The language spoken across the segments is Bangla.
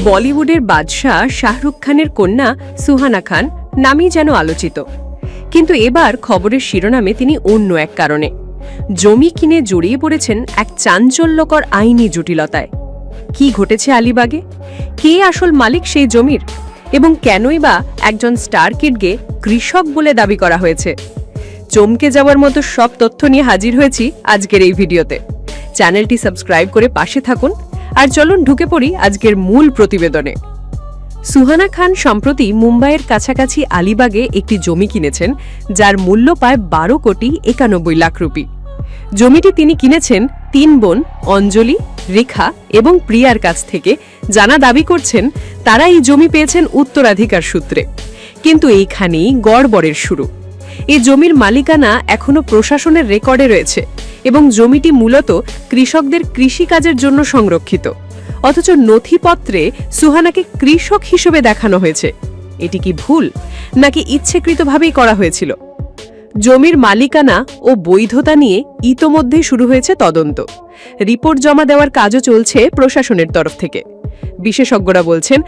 বলিউডের বাদশাহ শাহরুখ খানের কন্যা সুহানা খান নামই যেন আলোচিত, কিন্তু এবার খবরের শিরোনামে তিনি অন্য এক কারণে জমি কিনে জড়িয়ে পড়েছেন এক চাঞ্চল্যকর আইনি জটিলতায়। কি ঘটেছে আলিবাগে, কে আসল মালিক সেই জমির, এবং কেনই বা একজন স্টার কিডকে কৃষক বলে দাবি করা হয়েছে? চমকে যাওয়ার মতো সব তথ্য নিয়ে হাজির হয়েছি আজকের এই ভিডিওতে। চ্যানেলটি সাবস্ক্রাইব করে পাশে থাকুন, আর চলুন ঢুকে পড়ি আজকের মূল প্রতিবেদনে। সুহানা খান সম্প্রতি মুম্বাইয়ের কাছাকাছি আলিবাগে একটি জমি কিনেছেন, যার মূল্য প্রায় 12,91,00,000 রুপি। জমিটি তিনি কিনেছেন 3 বোন অঞ্জলি, রেখা এবং প্রিয়ার কাছ থেকে। জানা দাবি করছেন তারা এই জমি পেয়েছেন উত্তরাধিকার সূত্রে। কিন্তু এইখানেই গড়বড়ের শুরু। এই জমির মালিকানা এখনো প্রশাসনের রেকর্ডে রয়েছে এবং জমিটি মূলত কৃষকদের কৃষিকাজের জন্য সংরক্ষিত, অথচ নথিপত্রে সুহানাকে কৃষক হিসেবে দেখানো হয়েছে। এটি কি ভুল, নাকি ইচ্ছাকৃতভাবেই করা হয়েছিল? জমির মালিকানা ও বৈধতা নিয়ে ইতোমধ্যেই শুরু হয়েছে তদন্ত। রিপোর্ট জমা দেওয়ার কাজও চলছে প্রশাসনের তরফ থেকে। বিশেষজ্ঞরা বলছেন,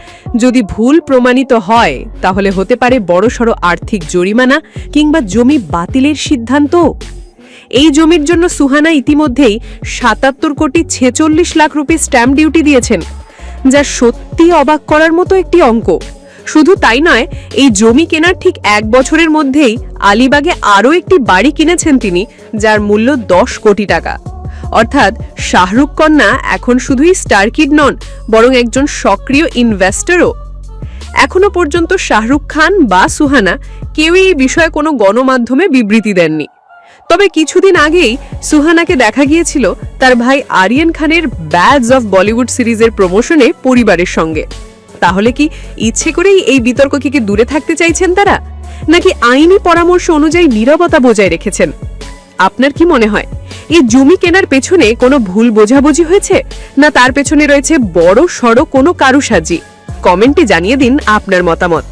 যদি ভুল প্রমাণিত হয় তাহলে হতে পারে বড়সড় আর্থিক জরিমানা কিংবা জমি বাতিলের সিদ্ধান্ত। এই জমির জন্য সুহানা ইতিমধ্যেই 77,46,00,000 রুপি স্ট্যাম্প ডিউটি দিয়েছেন, যা সত্যি অবাক করার মতো একটি অঙ্ক। শুধু তাই নয়, এই জমি কেনার ঠিক 1 বছরের মধ্যেই আলিবাগে আরও একটি বাড়ি কিনেছেন তিনি, যার মূল্য 10 কোটি টাকা। অর্থাৎ শাহরুখ কন্যা এখন শুধুই স্টার কিড নন, বরং একজন সক্রিয় ইনভেস্টরও। এখনো পর্যন্ত শাহরুখ খান বা সুহানা কেউই এই বিষয়ে কোনো গণমাধ্যমে বিবৃতি দেননি। তবে কিছুদিন আগেই সুহানাকে দেখা গিয়েছিল তার ভাই আরিয়ান খানের ব্যাডস অফ বলিউড সিরিজের প্রমোশনে পরিবারের সঙ্গে। তাহলে কি ইচ্ছে করেই এই বিতর্ক থেকে দূরে থাকতে চাইছেন তারা, নাকি আইনি পরামর্শ অনুযায়ী নীরবতা বজায় রেখেছেন? আপনার কি মনে হয়, এই জমি কেনার পেছনে কোনো ভুল বোঝাবুঝি হয়েছে, না তার পেছনে রয়েছে বড় সড় কোনো কারুসাজি? কমেন্টে জানিয়ে দিন আপনার মতামত।